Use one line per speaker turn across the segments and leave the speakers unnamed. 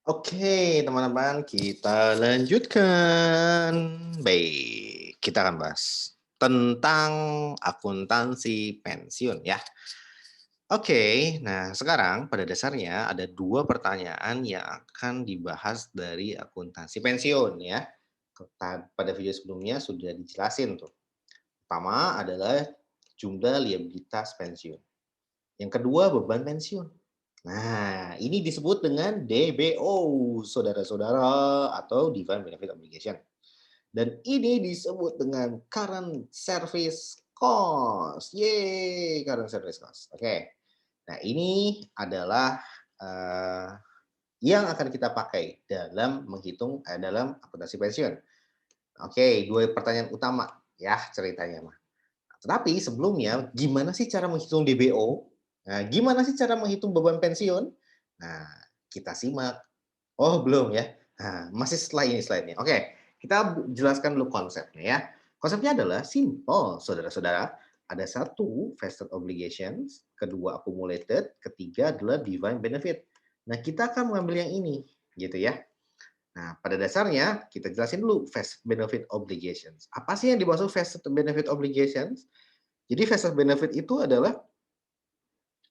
Oke, teman-teman, kita lanjutkan. Baik, kita akan bahas tentang akuntansi pensiun ya. Oke, nah sekarang pada dasarnya ada dua pertanyaan yang akan dibahas dari akuntansi pensiun ya. Pada video sebelumnya sudah dijelasin tuh. Pertama adalah jumlah liabilitas pensiun. Yang kedua beban pensiun. Nah, ini disebut dengan DBO, saudara-saudara, atau Defined Benefit Obligation. Dan ini disebut dengan Current Service Cost. Yeay, Current Service Cost. Oke. Nah, ini adalah eh, yang akan kita pakai dalam dalam akuntansi pensiun. Oke, dua pertanyaan utama ya ceritanya mah. Tetapi sebelumnya, gimana sih cara menghitung DBO? Nah, gimana sih cara menghitung beban pensiun? Nah, kita simak. Oh, belum ya? Nah, masih setelah ini slide-nya. Oke, kita jelaskan dulu konsepnya ya. Konsepnya adalah simple, saudara-saudara. Ada satu, vested obligations, kedua, accumulated, ketiga adalah defined benefit. Nah, kita akan mengambil yang ini, gitu ya. Nah, pada dasarnya kita jelasin dulu vested benefit obligations. Apa sih yang dimaksud vested benefit obligations? Jadi vested benefit itu adalah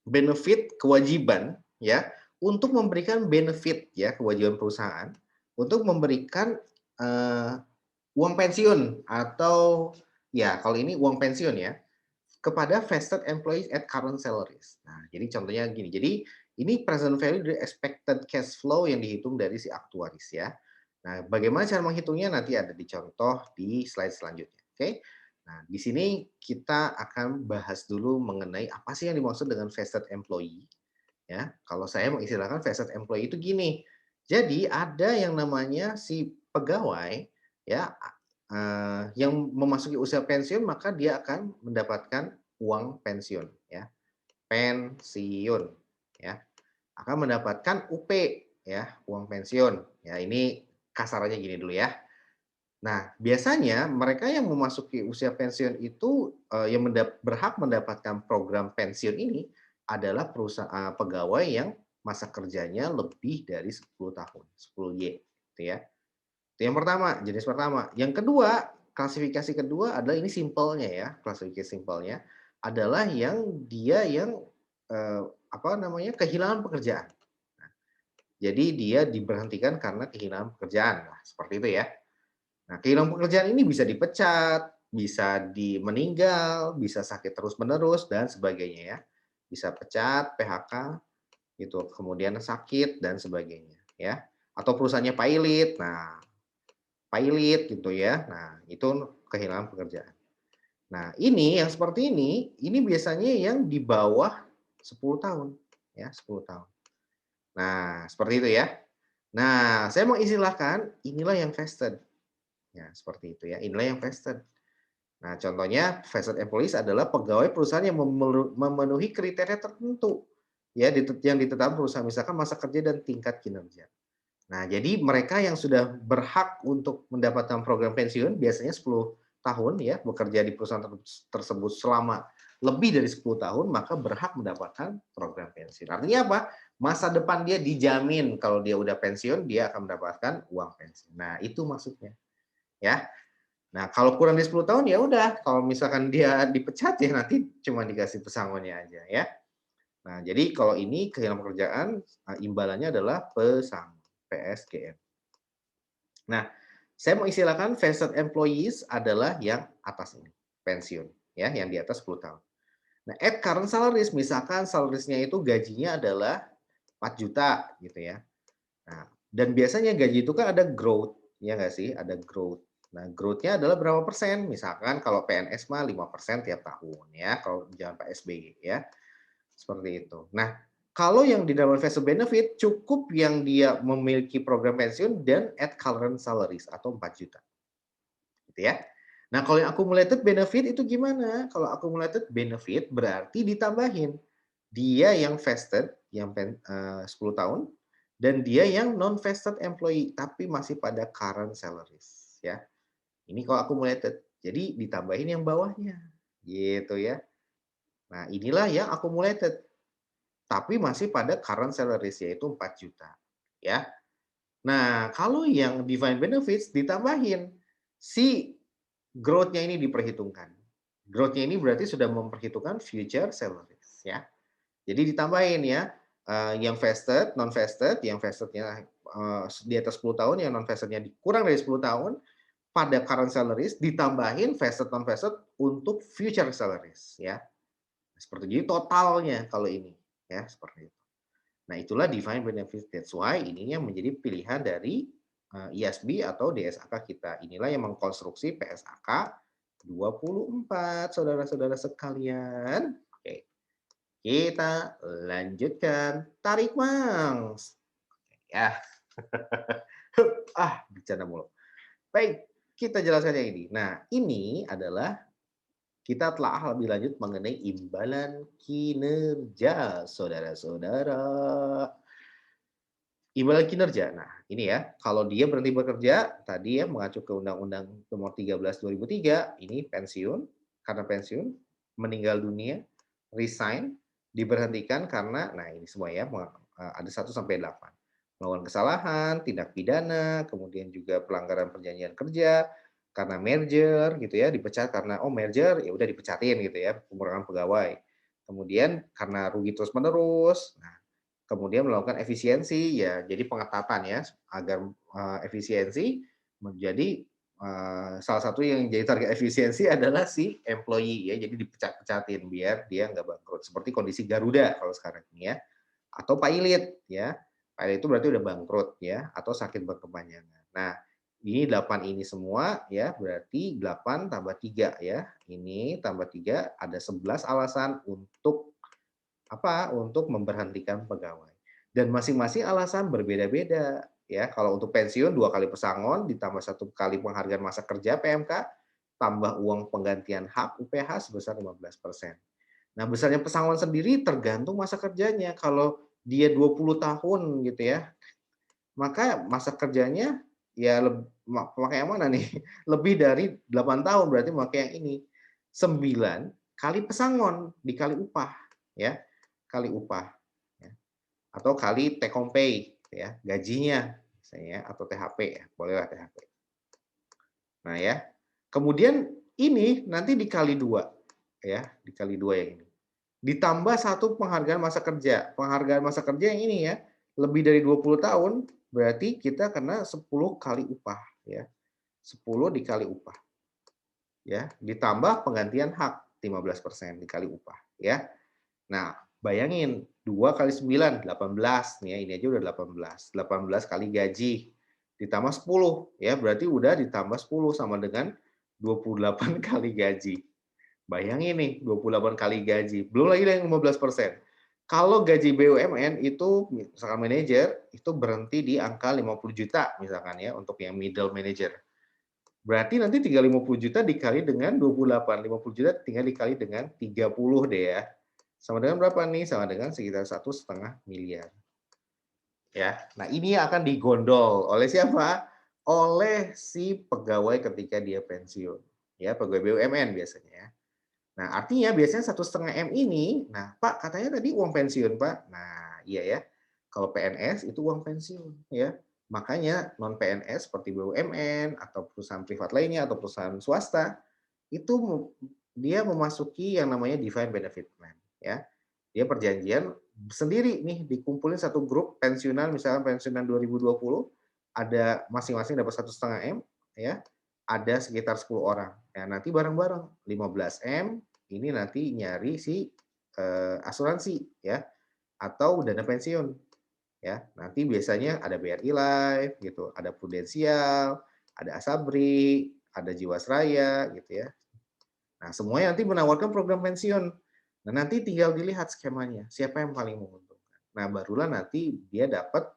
benefit kewajiban ya untuk memberikan benefit ya kewajiban perusahaan untuk memberikan eh, uang pensiun atau ya kalau ini uang pensiun ya kepada vested employees at current salaries. Nah, jadi contohnya gini. Jadi ini present value dari expected cash flow yang dihitung dari si aktuaris ya. Nah, bagaimana cara menghitungnya nanti ada di contoh di slide selanjutnya. Oke. Nah, di sini kita akan bahas dulu mengenai apa sih yang dimaksud dengan vested employee ya. Kalau saya mengistilahkan vested employee itu gini. Jadi ada yang namanya si pegawai ya yang memasuki usia pensiun maka dia akan mendapatkan uang pensiun ya. Pensiun ya. Akan mendapatkan UP ya, uang pensiun. Ya, ini kasarannya gini dulu ya. Nah, biasanya mereka yang memasuki usia pensiun itu, yang berhak mendapatkan program pensiun ini adalah pegawai yang masa kerjanya lebih dari 10 tahun, 10Y, gitu ya. Itu yang pertama, jenis pertama. Yang kedua, klasifikasi kedua adalah ini simpelnya ya, klasifikasi simpelnya adalah yang dia yang, apa namanya, kehilangan pekerjaan. Nah, jadi dia diberhentikan karena kehilangan pekerjaan, nah seperti itu ya. Nah, kehilangan pekerjaan ini bisa dipecat, bisa meninggal, bisa sakit terus-menerus dan sebagainya ya. Bisa pecat, PHK gitu, kemudian sakit dan sebagainya ya. Atau perusahaannya pailit. Nah, pailit gitu ya. Nah, itu kehilangan pekerjaan. Nah, ini yang seperti ini biasanya yang di bawah 10 tahun ya, 10 tahun. Nah, seperti itu ya. Nah, saya mau istilahkan inilah yang vested. Ya, seperti itu ya. Inilah yang vested. Nah, contohnya vested employees adalah pegawai perusahaan yang memenuhi kriteria tertentu ya yang ditetapkan perusahaan, misalkan masa kerja dan tingkat kinerja. Nah, jadi mereka yang sudah berhak untuk mendapatkan program pensiun biasanya 10 tahun ya bekerja di perusahaan tersebut selama lebih dari 10 tahun maka berhak mendapatkan program pensiun. Artinya apa? Masa depan dia dijamin kalau dia udah pensiun dia akan mendapatkan uang pensiun. Nah, itu maksudnya ya. Nah, kalau kurang dari 10 tahun ya udah, kalau misalkan dia dipecat ya nanti cuma dikasih pesangonnya aja ya. Nah, jadi kalau ini kehilangan pekerjaan, imbalannya adalah pesangon, PSGM. Nah, saya mau istilahkan vested employees adalah yang atas ini, pensiun ya, yang di atas 10 tahun. Nah, at current salaries, misalkan salariesnya itu gajinya adalah 4 juta gitu ya. Nah, dan biasanya gaji itu kan ada growth, ya nggak sih? Ada growth. Nah, growth-nya adalah berapa persen? Misalkan kalau PNS mah 5% tiap tahun ya, kalau zaman Pak SBY ya. Seperti itu. Nah, kalau yang di dalam vested benefit cukup yang dia memiliki program pensiun dan at current salaries atau 4 juta gitu ya. Nah, kalau yang accumulated benefit itu gimana? Kalau accumulated benefit berarti ditambahin. Dia yang vested, yang 10 tahun, dan dia yang non vested employee, tapi masih pada current salaries, ya. Ini kalau accumulated. Jadi ditambahin yang bawahnya, gitu ya. Nah, inilah yang accumulated, tapi masih pada current salaries, yaitu 4 juta, ya. Nah, kalau yang defined benefits ditambahin, si growth-nya ini diperhitungkan. Growth-nya ini berarti sudah memperhitungkan future salaries ya. Jadi ditambahin ya, yang vested, non vested, yang vested-nya, di atas 10 tahun, yang non vested-nya kurang dari 10 tahun, pada current salaries ditambahin vested, non vested untuk future salaries ya. Seperti jadi totalnya kalau ini ya, seperti itu. Nah, itulah defined benefit. That's why ininya menjadi pilihan dari, ISB atau DSAK kita. Inilah yang mengkonstruksi PSAK 24, saudara-saudara sekalian. Oke, kita lanjutkan. Tarik, Mas. Ya, bercanda mulu. Baik, kita jelaskan yang ini. Nah, ini adalah kita telah lebih lanjut mengenai imbalan kinerja, saudara-saudara. Imbalan kinerja. Nah, ini ya, kalau dia berhenti bekerja, tadi ya mengacu ke Undang-Undang Nomor 13 2003, ini pensiun, karena pensiun, meninggal dunia, resign, diberhentikan karena, nah ini semua ya, ada 1 sampai 8. Melakukan kesalahan, tindak pidana, kemudian juga pelanggaran perjanjian kerja, karena merger gitu ya, dipecat karena, oh merger, ya udah dipecatin gitu ya, pengurangan pegawai. Kemudian karena rugi terus-menerus, nah kemudian melakukan efisiensi, ya jadi pengetatan ya, agar, efisiensi menjadi, salah satu yang jadi target efisiensi adalah si employee ya, jadi dipecat-pecatin biar dia nggak bangkrut, seperti kondisi Garuda kalau sekarang ini ya, atau pilot ya. Pilot itu berarti udah bangkrut ya, atau sakit berkepanjangan. Nah, ini 8 ini semua ya, berarti 8 tambah 3 ya, ini tambah 3 ada 11 alasan untuk apa, untuk memberhentikan pegawai. Dan masing-masing alasan berbeda-beda, ya. Kalau untuk pensiun 2 kali pesangon, ditambah 1 kali penghargaan masa kerja PMK, tambah uang penggantian hak UPH sebesar 15%. Nah, besarnya pesangon sendiri tergantung masa kerjanya. Kalau dia 20 tahun gitu ya, maka masa kerjanya ya pakai yang mana nih? Lebih dari 8 tahun, berarti memakai yang ini. 9 kali pesangon dikali upah, ya, kali upah, ya, atau kali take home pay, ya, gajinya misalnya ya, atau THP ya, bolehlah THP. Nah ya, kemudian ini nanti dikali 2 ya, dikali 2 yang ini. Ditambah 1 penghargaan masa kerja. Penghargaan masa kerja yang ini ya, lebih dari 20 tahun, berarti kita kena 10 kali upah ya. 10 dikali upah ya, ditambah penggantian hak 15% dikali upah ya. Nah, bayangin 2 kali 9, 18 nih ya, ini aja udah 18. 18 kali gaji ditambah 10 ya, berarti udah ditambah 10 sama dengan 28 kali gaji. Bayangin nih 28 kali gaji, belum lagi yang 15%. Kalau gaji BUMN itu misalkan manajer, itu berhenti di angka 50 juta misalkan ya untuk yang middle manager. Berarti nanti tinggal 50 juta dikali dengan 28, 50 juta tinggal dikali dengan 30 deh ya. Sama dengan berapa nih? Sama dengan sekitar 1,5 miliar. Ya. Nah, ini akan digondol oleh siapa? Oleh si pegawai ketika dia pensiun. Ya, pegawai BUMN biasanya ya. Nah, artinya biasanya 1,5 M ini, nah Pak katanya tadi uang pensiun Pak. Nah, iya ya. Kalau PNS itu uang pensiun ya. Makanya non PNS seperti BUMN atau perusahaan privat lainnya atau perusahaan swasta itu dia memasuki yang namanya defined benefit plan ya. Dia perjanjian sendiri nih dikumpulin satu grup pensiunan misalnya pensiunan 2020 ada masing-masing dapat 1,5 M ya. Ada sekitar 10 orang. Ya, nanti bareng-bareng 15 M ini nanti nyari si asuransi ya atau dana pensiun ya. Nanti biasanya ada BRI Life gitu, ada Prudensial, ada Asabri, ada Jiwasraya gitu ya. Nah, semuanya nanti menawarkan program pensiun. Nah, nanti tinggal dilihat skemanya, siapa yang paling menguntungkan. Nah, barulah nanti dia dapat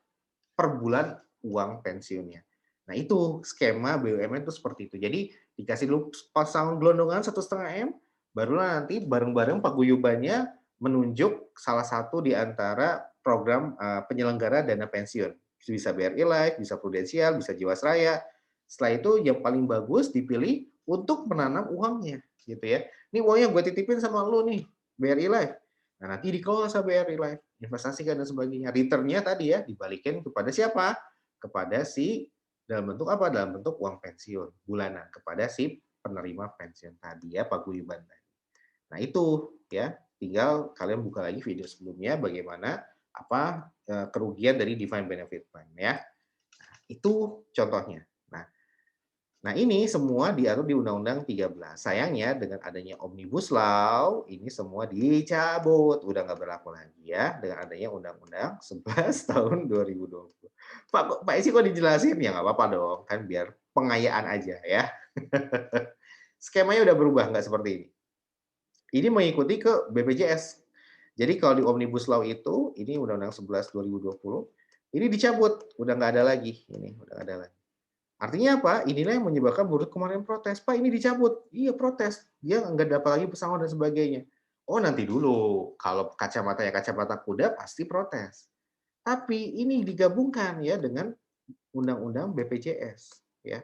per bulan uang pensiunnya. Nah, itu skema BUMN itu seperti itu. Jadi dikasih dulu pasang gelondongan 1,5 M, barulah nanti bareng-bareng paguyubannya menunjuk salah satu di antara program penyelenggara dana pensiun. Bisa BRI Life, bisa Prudensial, bisa Jiwasraya. Setelah itu yang paling bagus dipilih untuk menanam uangnya, gitu ya. Ini uangnya gue titipin sama lu nih, BRI Life. Nah, nanti dikelola sama BRI Life, investasikan dan sebagainya. Return-nya tadi ya dibalikin kepada siapa? kepada si dalam bentuk apa? Dalam bentuk uang pensiun bulanan kepada si penerima pensiun tadi ya, paguyuban tadi. Nah itu ya, tinggal kalian buka lagi video sebelumnya bagaimana apa kerugian dari defined benefit plan ya. Nah, itu contohnya. Nah, Nah, ini semua diatur di Undang-Undang 13. Sayangnya dengan adanya Omnibus Law, ini semua dicabut, udah nggak berlaku lagi ya, dengan adanya Undang-Undang 11 tahun 2020. Pak Isi kok dijelasin? Ya nggak apa-apa dong, kan biar pengayaan aja ya. Skemanya udah berubah, nggak seperti ini. Ini mengikuti ke BPJS. Jadi kalau di Omnibus Law itu, ini Undang-Undang 11 2020, ini dicabut, udah nggak ada lagi. Ini udah nggak ada lagi. Artinya apa? Inilah yang menyebabkan buruh kemarin protes. Pak, ini dicabut. Iya, protes. Dia nggak dapat lagi pesangon dan sebagainya. Oh, nanti dulu. Kalau kacamata ya kacamata kuda, pasti protes. Tapi ini digabungkan ya dengan Undang-Undang BPJS. Ya.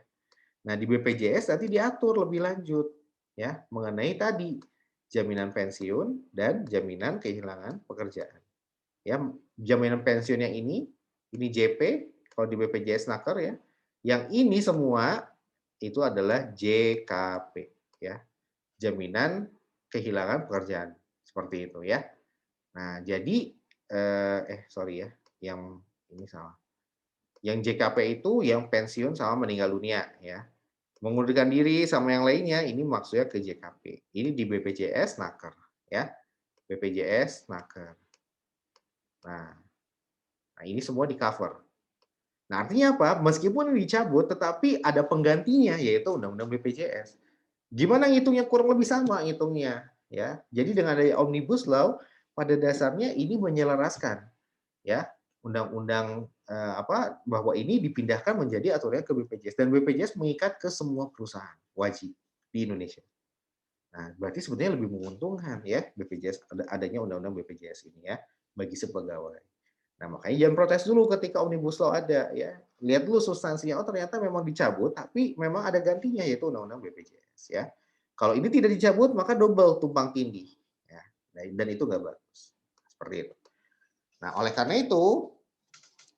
Nah, di BPJS nanti diatur lebih lanjut ya mengenai tadi jaminan pensiun dan jaminan kehilangan pekerjaan. Ya, jaminan pensiun yang ini JP, kalau di BPJS Naker ya. Yang ini semua itu adalah JKP ya. Jaminan kehilangan pekerjaan. Seperti itu ya. Nah, jadi sorry ya, yang ini salah. Yang JKP itu yang pensiun sama meninggal dunia ya. Mengundurkan diri sama yang lainnya ini maksudnya ke JKP. Ini di BPJS Naker ya. BPJS Naker. Nah, ini semua di cover. Nah, artinya apa? Meskipun dicabut, tetapi ada penggantinya, yaitu Undang-Undang BPJS. Gimana ngitungnya? Kurang lebih sama ngitungnya. Ya. Jadi dengan adanya Omnibus Law, pada dasarnya ini menyelaraskan ya undang-undang bahwa ini dipindahkan menjadi aturannya ke BPJS dan BPJS mengikat ke semua perusahaan wajib di Indonesia. Nah, berarti sebetulnya lebih menguntungkan ya BPJS adanya undang-undang BPJS ini ya bagi sepegawai. Nah, makanya jangan protes dulu ketika Omnibus Law ada ya. Lihat dulu substansinya, oh ternyata memang dicabut, tapi memang ada gantinya yaitu Undang-Undang BPJS ya. Kalau ini tidak dicabut, maka double tumpang tindih ya. Dan itu nggak bagus. Seperti itu. Nah, oleh karena itu,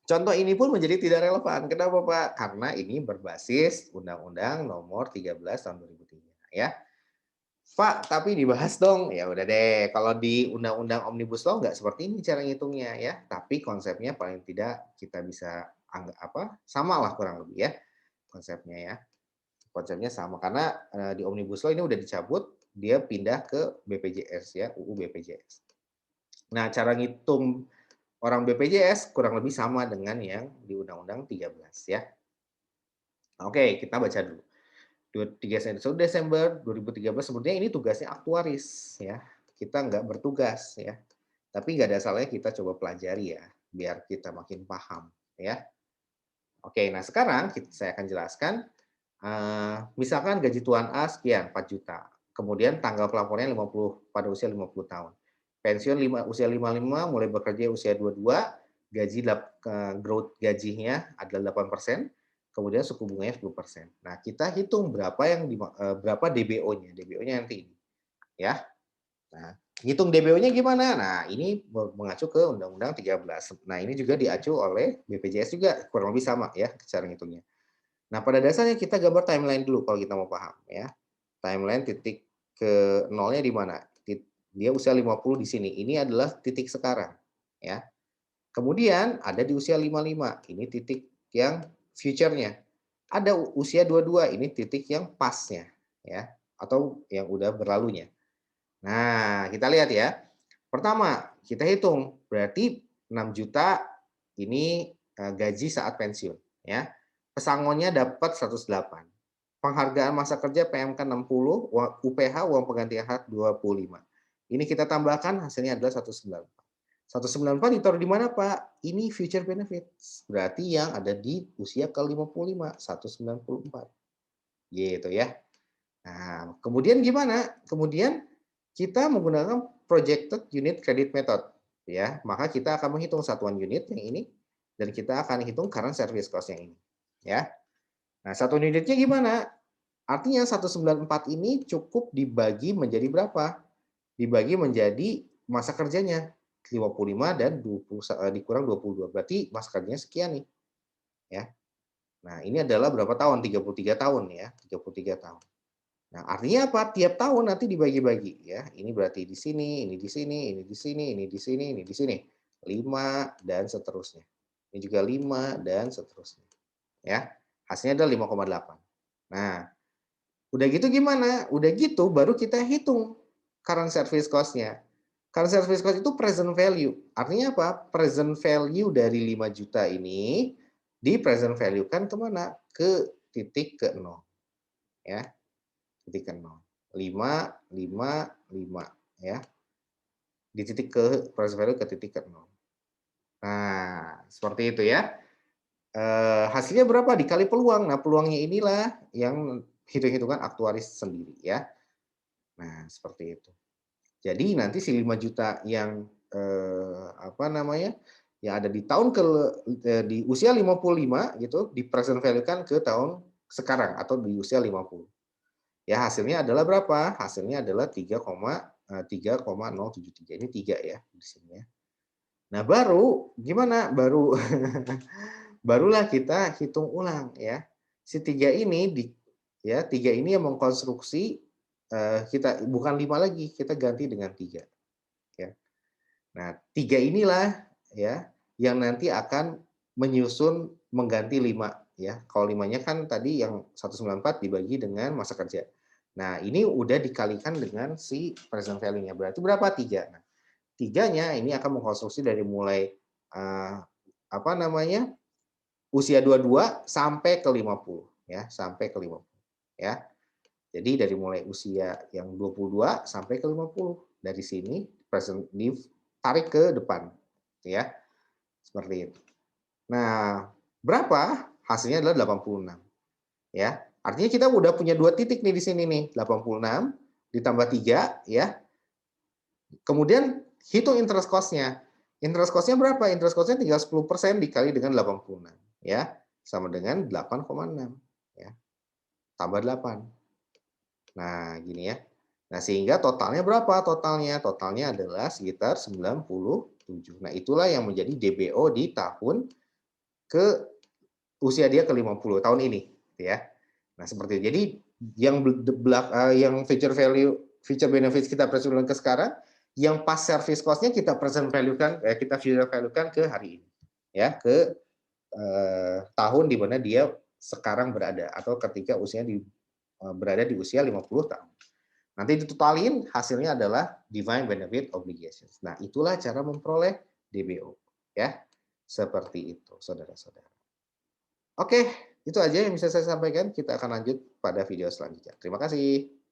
contoh ini pun menjadi tidak relevan. Kenapa, Pak? Karena ini berbasis Undang-Undang Nomor 13 Tahun 2003 ya. Pak, tapi dibahas dong. Ya udah deh, kalau di Undang-Undang Omnibus Law nggak seperti ini cara ngitungnya ya. Tapi konsepnya paling tidak kita bisa anggap sama lah kurang lebih ya konsepnya ya. Konsepnya sama karena di Omnibus Law ini udah dicabut, dia pindah ke BPJS ya, UU BPJS. Nah, cara ngitung orang BPJS kurang lebih sama dengan yang di Undang-Undang 13 ya. Oke, kita baca dulu. 1 Desember 2013 sebenarnya ini tugasnya aktuaris ya. Kita nggak bertugas ya. Tapi nggak ada salahnya kita coba pelajari ya, biar kita makin paham ya. Oke, nah sekarang saya akan jelaskan, misalkan gaji Tuan A sekian, 4 juta. Kemudian tanggal pelapornya 50 pada usia 50 tahun. Pensiun usia 55, mulai bekerja usia 22, growth gajinya adalah 8%, kemudian suku bunganya 10%. Nah, kita hitung berapa DBO-nya. DBO-nya nanti ini ya. Nah, hitung DBO-nya gimana? Nah, ini mengacu ke Undang-Undang 13. Nah, ini juga diacu oleh BPJS juga, kurang lebih sama ya cara ngitungnya. Nah, pada dasarnya kita gambar timeline dulu kalau kita mau paham ya. Timeline titik ke nolnya di mana? Dia usia 50 di sini. Ini adalah titik sekarang ya. Kemudian ada di usia 55, ini titik yang future-nya. Ada usia 22, ini titik yang pasnya ya atau yang udah berlalunya. Nah, kita lihat ya. Pertama, kita hitung berarti 6 juta ini gaji saat pensiun ya. Pesangonnya dapat 108. Penghargaan masa kerja PMK 60, UPH uang penggantian hak 25. Ini kita tambahkan hasilnya adalah 194. 194 ditaruh di mana, Pak? Ini future benefits. Berarti yang ada di usia ke-55, 194. Gitu ya. Nah, kemudian gimana? Kemudian kita menggunakan projected unit credit method ya. Maka kita akan menghitung satuan unit yang ini dan kita akan hitung current service cost yang ini ya. Nah, satuan unitnya gimana? Artinya 194 ini cukup dibagi menjadi berapa? Dibagi menjadi masa kerjanya 55 dan 20 dikurang 22. Berarti masa kerjanya sekian nih. ya. Nah, ini adalah berapa tahun? 33 tahun ya, 33 tahun. Nah, artinya apa? Tiap tahun nanti dibagi-bagi ya. Ini berarti di sini, ini di sini, ini di sini, ini di sini, ini di sini. 5 dan seterusnya. Ini juga 5 dan seterusnya. Ya. Hasilnya adalah 5,8. Nah, udah gitu gimana? Udah gitu baru kita hitung current service cost-nya. Current service cost itu present value. Artinya apa? Present value dari 5 juta ini di present value kan kemana? Ke titik ke 0. Ya, titik ke 0. 5, 5, 5. Ya, di titik ke present value ke titik ke 0. Nah, seperti itu ya. Hasilnya berapa? Dikali peluang. Nah, peluangnya inilah yang hitung-hitungan aktuaris sendiri ya. Nah, seperti itu. Jadi nanti si 5 juta yang apa namanya? Yang ada di tahun di usia 55 gitu di-present value-kan ke tahun sekarang atau di usia 50. Ya hasilnya adalah berapa? Hasilnya adalah 3,073. Ini 3 ya di sini ya. Nah, baru gimana? Barulah kita hitung ulang ya. Si 3 ini ya 3 ini yang mengkonstruksi kita bukan 5 lagi, kita ganti dengan 3 ya. Nah, 3 inilah ya yang nanti akan menyusun mengganti 5 ya. Kalau 5-nya kan tadi yang 194 dibagi dengan masa kerja. Nah, ini udah dikalikan dengan si present value-nya. Berarti berapa? 3. Nah, 3-nya ini akan mengkonstruksi dari mulai apa namanya? Usia 22 sampai ke 50 ya, sampai ke 50 ya. Jadi dari mulai usia yang 22 sampai ke 50. Dari sini present ditarik ke depan ya. Seperti itu. Nah, berapa? Hasilnya adalah 86 ya. Artinya kita udah punya 2 titik nih di sini nih, 86 ditambah 3 ya. Kemudian hitung interest cost-nya. Interest cost-nya berapa? Interest cost-nya tinggal 10% dikali dengan 86 ya, sama dengan 8,6 ya. Tambah 8. Nah, gini ya. Nah, sehingga totalnya berapa? Totalnya adalah sekitar 97. Nah, itulah yang menjadi DBO di tahun ke usia dia ke 50 tahun ini, gitu ya. Nah, seperti itu. Jadi yang feature value, feature benefits kita present ke sekarang, yang pas service cost-nya kita present value-kan, kita future value-kan ke hari ini. Ya, ke tahun di mana dia sekarang berada atau ketika usianya berada di usia 50 tahun. Nanti ditotalin hasilnya adalah defined benefit obligations. Nah, itulah cara memperoleh DBO ya. Seperti itu, saudara-saudara. Oke, itu aja yang bisa saya sampaikan. Kita akan lanjut pada video selanjutnya. Terima kasih.